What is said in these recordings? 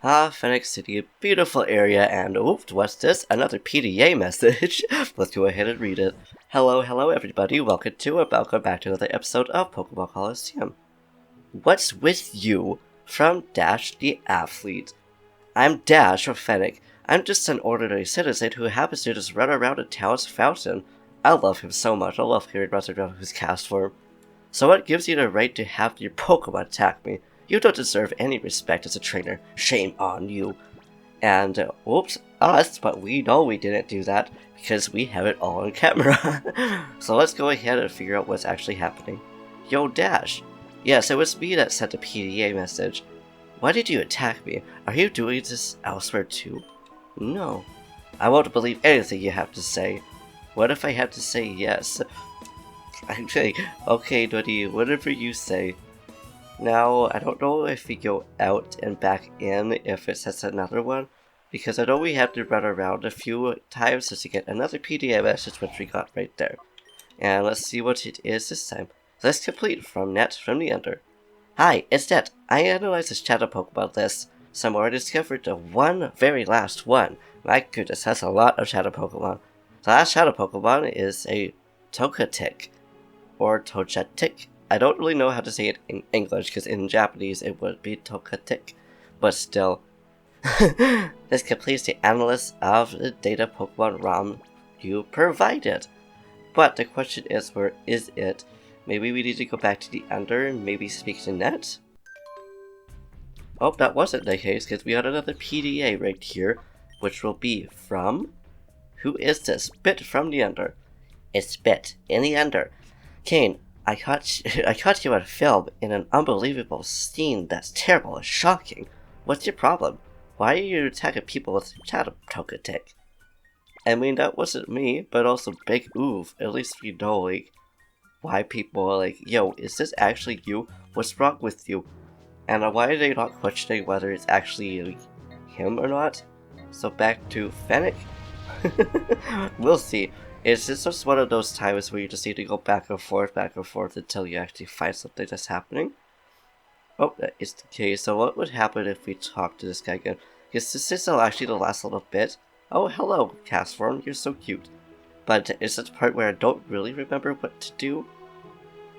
Phoenix City, a beautiful area, and oops, what's this? Another PDA message. Let's go ahead and read it. Hello everybody, welcome back to another episode of Pokemon Colosseum. What's with you? From Dash the Athlete. I'm Dash from Fennec. I'm just an ordinary citizen who happens to just run around a town's fountain. I love him so much, I love hearing runs around his cast form. So what gives you the right to have your Pokemon attack me? You don't deserve any respect as a trainer. Shame on you. And, oops, us, but we know we didn't do that because we have it all on camera. So let's go ahead and figure out what's actually happening. Yo, Dash. Yes, it was me that sent the PDA message. Why did you attack me? Are you doing this elsewhere too? No. I won't believe anything you have to say. What if I have to say yes? Okay, Duddy, whatever you say. Now, I don't know if we go out and back in if it says another one, because I know we have to run around a few times just to get another PDA message, which we got right there. And let's see what it is this time. Let's complete from Net from the Ender. Hi, it's Net. I analyzed the Shadow Pokemon list. Somewhere I discovered the very last one. My goodness, that's a lot of Shadow Pokemon. The last Shadow Pokemon is a Togetic, or Togetic. I don't really know how to say it in English, because in Japanese it would be Togetic, but still. This completes the analysis of the data Pokemon ROM you provided. But the question is, where is it? Maybe we need to go back to the Ender and maybe speak to Net? Oh, that wasn't the case, because we had another PDA right here, which will be from... Who is this? Bit from the Ender. It's Bit, in the Ender. Caine, I caught you on film in an unbelievable scene that's terrible and shocking. What's your problem? Why are you attacking people with Shadow Togetic? I mean, that wasn't me, but also Big Oof. At least we know, like, why people are like, yo, is this actually you? What's wrong with you? And why are they not questioning whether it's actually, like, him or not? So back to Fennec? We'll see. It's just one of those times where you just need to go back and forth until you actually find something that's happening. Oh, that is the case. So what would happen if we talk to this guy again? Because this is actually the last little bit. Oh, hello, Castform. You're so cute. But it's the part where I don't really remember what to do.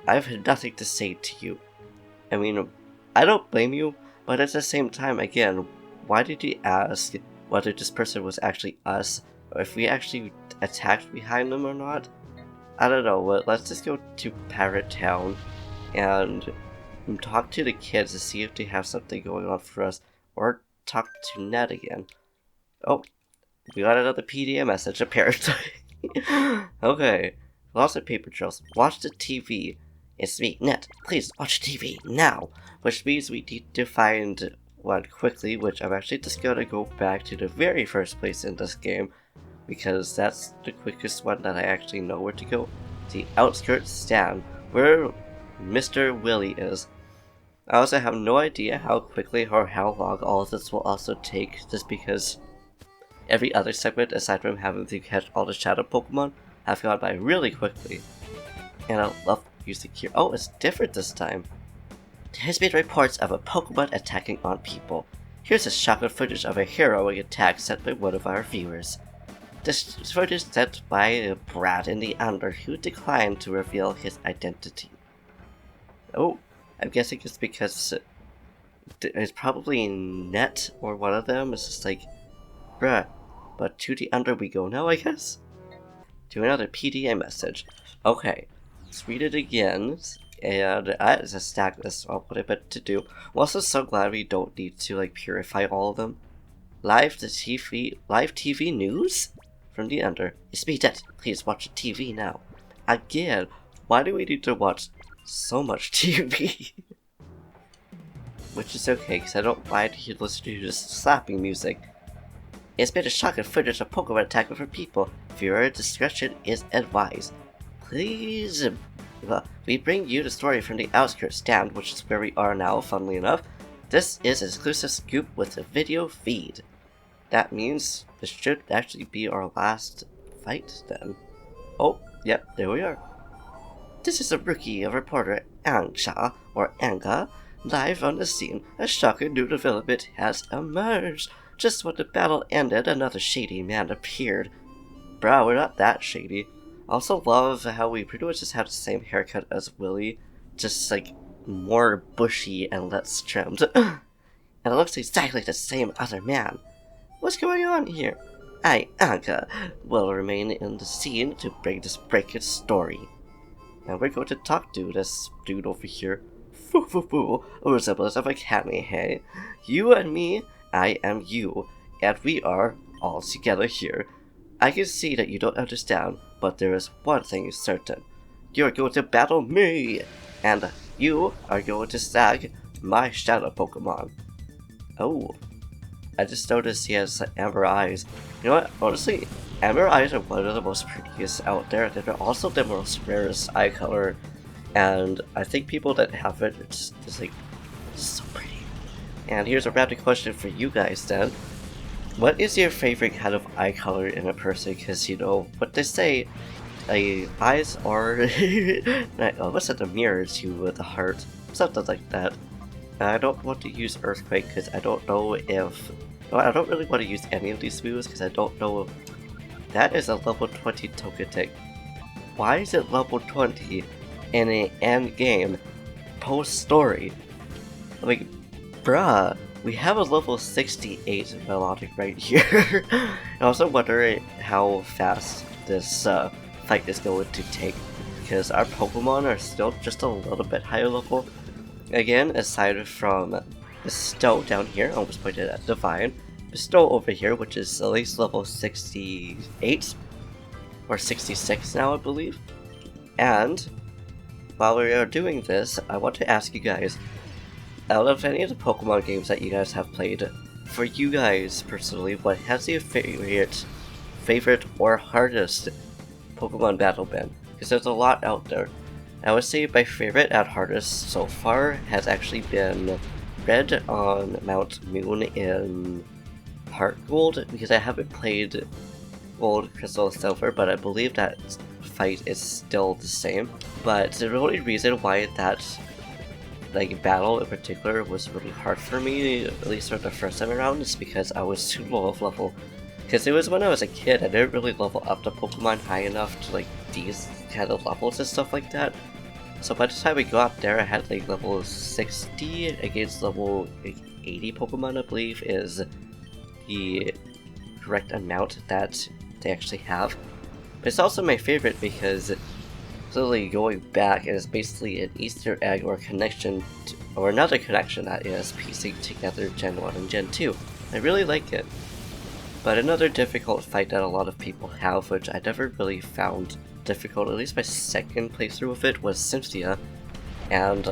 I have nothing to say to you. I mean, I don't blame you, but at the same time, again, why did you ask whether this person was actually us? Or if we actually attacked behind them or not? I don't know, but let's just go to Parrot Town and talk to the kids to see if they have something going on for us, or talk to Ned again. Oh, we got another PDA message apparently. Okay, lots of paper trails. Watch the TV. It's me, Ned. Please watch TV now. Which means we need to find one quickly, which I'm actually just gonna go back to the very first place in this game, because that's the quickest one that I actually know where to go. The outskirts stand, where Mr. Willie is. I also have no idea how quickly or how long all of this will also take, just because every other segment, aside from having to catch all the Shadow Pokemon, have gone by really quickly. And I love music here. Oh, it's different this time. There's been reports of a Pokemon attacking on people. Here's a shocking footage of a harrowing attack sent by one of our viewers. This footage sent by Brad in the Ender, who declined to reveal his identity. Oh, I'm guessing it's because it's probably Net or one of them. It's just like, bruh, but to the Ender we go now, I guess? To another PDA message. Okay, let's read it again. And it's a stack this up what I meant to do. I'm also so glad we don't need to like purify all of them. Live TV news? From the Ender. It's me, Dead. Please watch the TV now. Again, why do we need to watch so much TV? Which is okay, because I don't mind you listening to just slapping music. It's been a shocking footage of Pokemon attacking for people. Viewer discretion is advised. Please. We bring you the story from the outskirts stand, which is where we are now, funnily enough. This is an exclusive scoop with a video feed. That means this should actually be our last fight then. Oh, yep, there we are. This is a rookie, a reporter, Angsha, or Anga. Live on the scene, a shocking new development has emerged. Just when the battle ended, another shady man appeared. Bro, we're not that shady. Also love how we pretty much just have the same haircut as Willy, just like more bushy and less trimmed. And it looks exactly the same other man. What's going on here? I, Anka, will remain in the scene to bring this breaking story. And we're going to talk to this dude over here. Foo, a resemblance of a Caine, hey? You and me, I am you, and we are all together here. I can see that you don't understand, but there is one thing certain. You're going to battle me, and you are going to snag my shadow Pokemon. Oh, I just noticed he has amber eyes. You know what, honestly, amber eyes are one of the most prettiest out there. They're also the most rarest eye color, and I think people that have it, it's like, so pretty. And here's a random question for you guys then. What is your favorite kind of eye color in a person? Because you know what they say, eyes are what's at the mirror to the heart, something like that. I don't want to use Earthquake because I don't know if, well, I don't really want to use any of these moves because I don't know. That is a level 20 Togetic. Why is it level 20 in an end game post story? Like, bruh. We have a level 68 Melodic right here. I'm also wondering how fast this fight is going to take, because our Pokemon are still just a little bit higher level. Again, aside from Bestow down here, I almost pointed at Divine, Bestow over here, which is at least level 68, or 66 now I believe. And while we are doing this, I want to ask you guys, out of any of the Pokemon games that you guys have played, for you guys personally, what has your favorite or hardest Pokemon battle been? Because there's a lot out there. I would say my favorite and hardest so far has actually been Red on Mount Moon in Heart Gold, because I haven't played Gold, Crystal, Silver, but I believe that fight is still the same. But the only reason why that battle in particular was really hard for me, at least for the first time around, is because I was too low of level. Because it was when I was a kid, I didn't really level up the Pokemon high enough to these kind of levels and stuff like that. So by the time we got there, I had level 60 against level 80 Pokemon, I believe, is the correct amount that they actually have. But it's also my favorite because literally going back is basically an Easter egg or connection, or another connection that is piecing together Gen 1 and Gen 2. I really like it. But another difficult fight that a lot of people have, which I never really found difficult, at least my second playthrough of it, was Cynthia. And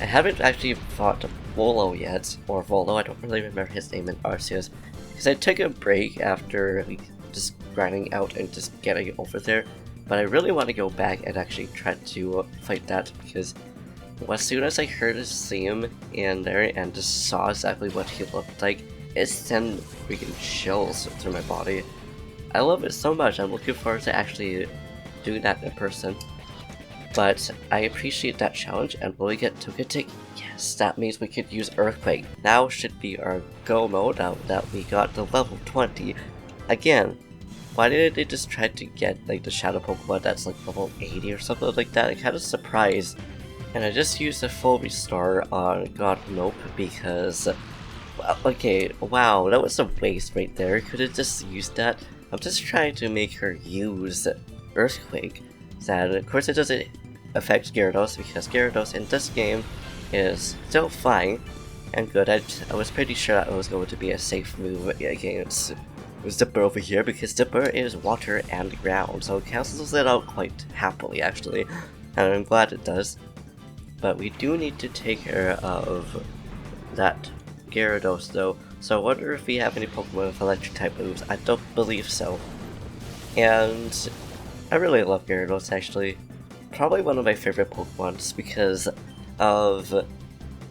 I haven't actually fought Volo yet, or Volo, I don't really remember his name in Arceus, because I took a break after just grinding out and just getting over there. But I really want to go back and actually try to fight that, because as soon as I heard his name in there and just saw exactly what he looked like, it sent freaking chills through my body. I love it so much. I'm looking forward to actually doing that in person. But I appreciate that challenge, and will we get Togetic? Yes, that means we could use Earthquake. Now should be our go mode now that we got the level 20. Again, why didn't they just try to get the Shadow Pokemon that's level 80 or something like that? I'm kind of surprised. And I just used a full restore on God Nope because, well, okay, wow, that was a waste right there. Could have just used that. I'm just trying to make her use Earthquake. And of course it doesn't affect Gyarados because Gyarados in this game is still fine and good. I was pretty sure that it was going to be a safe move against Zipper over here, because Zipper is water and ground, so it cancels it out quite happily actually, and I'm glad it does. But we do need to take care of that Gyarados though, so I wonder if we have any Pokemon with electric type moves. I don't believe so. And I really love Gyarados actually. Probably one of my favorite Pokemons because of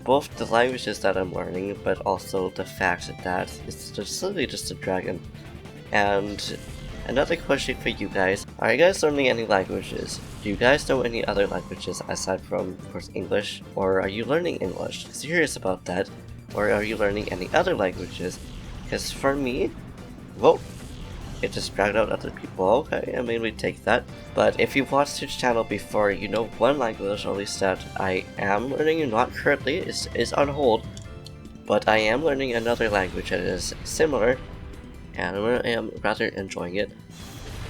both the languages that I'm learning, but also the fact that it's just literally just a dragon. And another question for you guys. Are you guys learning any languages? Do you guys know any other languages aside from, of course, English? Or are you learning English? Curious about that. Or are you learning any other languages? Because for me, well, it just dragged out other people. Okay, I mean, we take that. But if you've watched this channel before, you know one language, at least that I am learning, and not currently, is on hold. But I am learning another language that is similar, and I am rather enjoying it.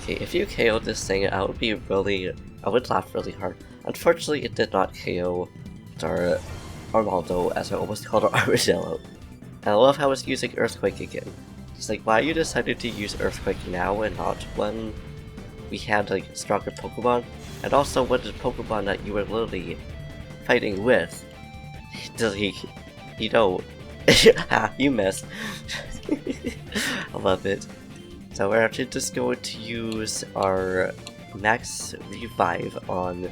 Okay, if you KO this thing, I would laugh really hard. Unfortunately, it did not KO our Armaldo, as I almost called our Armadillo. And I love how it's using Earthquake again. It's like, why you decided to use Earthquake now and not when we had like stronger Pokemon? And also, what is Pokemon that you were literally fighting with? You know, you missed. I love it. So we're actually just going to use our max revive on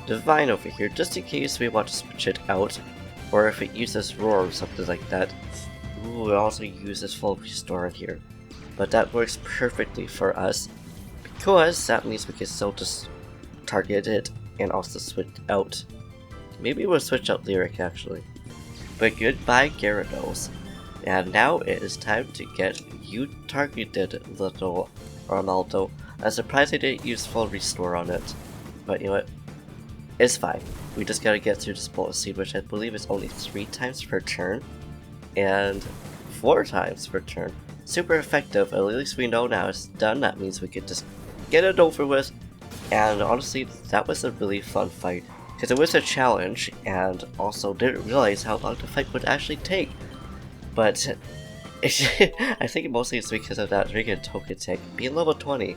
Divine over here, just in case we want to switch it out, or if it uses Roar or something like that. Ooh, we'll also use this full restore in here. But that works perfectly for us, because that means we can still just target it and also switch out. Maybe we'll switch out Lyric actually. But goodbye Gyarados. And now it is time to get you targeted, little Armaldo. I'm surprised I didn't use full restore on it. But you know what? It's fine. We just gotta get through this bullet seed, which I believe is only 3 times per turn. And 4 times per turn. Super effective. At least we know now it's done. That means we could just get it over with. And honestly, that was a really fun fight. Because it was a challenge, and also didn't realize how long the fight would actually take. But I think mostly it's because of that freaking token tech being level 20.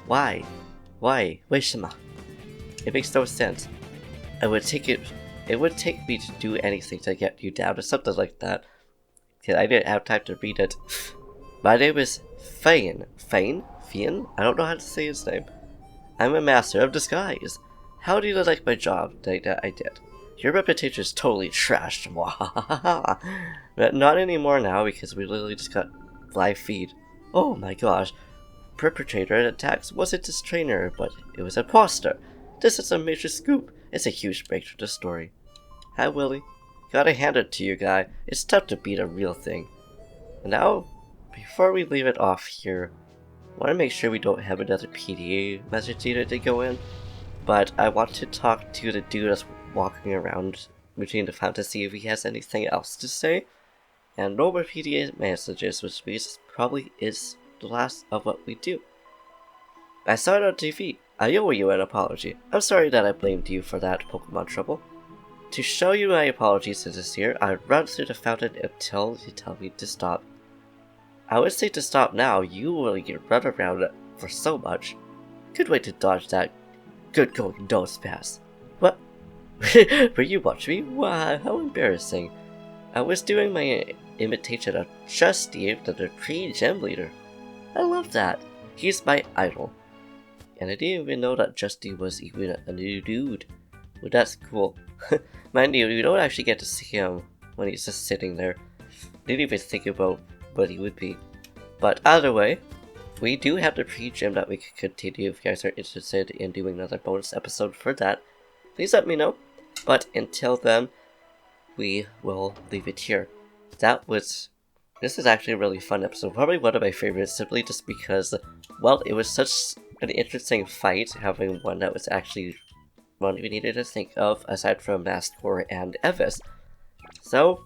Why? Why? 为什么? It makes no sense. It would take me to do anything to get you down or something like that. Because I didn't have time to read it. My name is Caine. Caine? I don't know how to say his name. I'm a master of disguise. How do you like my job that I did? Your reputation is totally trashed. But not anymore now, because we literally just got live feed. Oh my gosh. Perpetrator attacks wasn't his trainer, but it was an imposter. This is a major scoop. It's a huge breakthrough to the story. Hi Willie. Gotta hand it to you, guy. It's tough to beat a real thing. And now, before we leave it off here, I want to make sure we don't have another PDA message needed to go in. But I want to talk to the dude that's walking around between the fountain to see if he has anything else to say. And no more PDA messages, which means probably is the last of what we do. I saw it on TV. I owe you an apology. I'm sorry that I blamed you for that Pokemon trouble. To show you my apologies to this year, I run through the fountain until you tell me to stop. I would say to stop now. You will get run around for so much. Good way to dodge that good going nose pass. What? Were you watching me? Wow, how embarrassing. I was doing my imitation of Shady, the pre-gym leader. I love that. He's my idol. And I didn't even know that Justy was even a new dude. Well, that's cool. Mind you don't actually get to see him when he's just sitting there. Didn't even think about what he would be. But either way, we do have the pre-gym that we could continue. If you guys are interested in doing another bonus episode for that, please let me know. But until then, we will leave it here. This is actually a really fun episode. Probably one of my favorites, simply just because, well, it was such an interesting fight, having one that was actually one we needed to think of, aside from Mastor and Evis. So,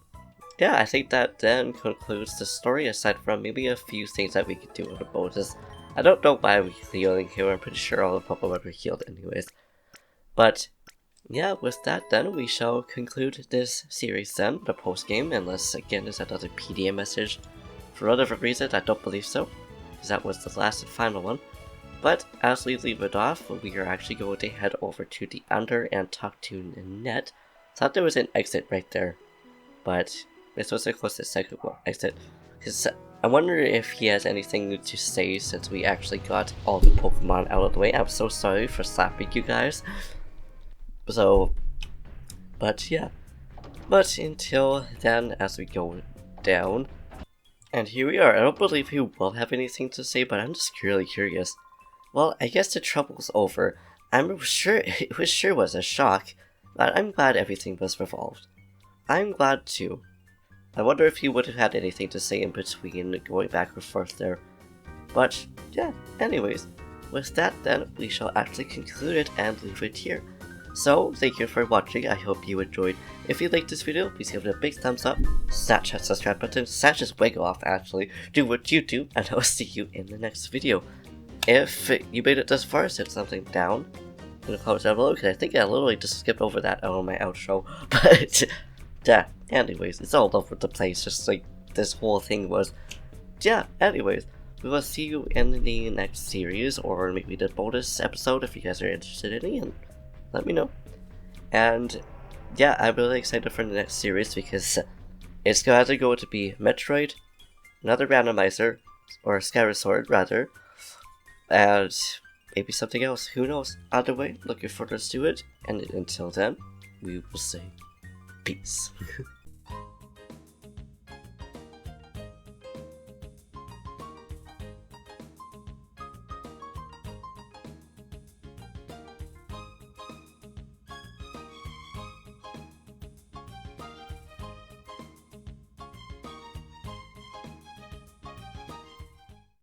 yeah, I think that then concludes the story, aside from maybe a few things that we could do with the bonus. I don't know why we're healing here. I'm pretty sure all the Pokemon were healed anyways. But yeah, with that then, we shall conclude this series then, the post-game, unless again there's another PDA message. For whatever reason, I don't believe so, because that was the last and final one. But as we leave it off, we are actually going to head over to the Under and talk to Nanette. Thought there was an exit right there, but this was the closest second exit, because I wonder if he has anything to say since we actually got all the Pokemon out of the way. I'm so sorry for slapping you guys. So, but yeah. But until then, as we go down, And here we are. I don't believe he will have anything to say, but I'm just really curious. Well, I guess the trouble's over. I'm sure it sure was a shock, but I'm glad everything was resolved. I'm glad too. I wonder if he would have had anything to say in between going back and forth there. But yeah, anyways, with that then, we shall actually conclude it and leave it here. So, thank you for watching, I hope you enjoyed. If you liked this video, please give it a big thumbs up, smash that subscribe button, smash this wiggle off actually, do what you do, and I'll see you in the next video. If you made it this far, set something down in the comments down below, because I think I literally just skipped over that on my outro, but yeah, anyways, it's all over the place, just like this whole thing was. Yeah, anyways, we will see you in the next series, or maybe the bonus episode if you guys are interested in it, and let me know. And yeah, I'm really excited for the next series because it's either going to be Metroid, another randomizer, or Scatter Sword rather, and maybe something else, who knows. Either way, looking forward to it, and until then, we will say peace.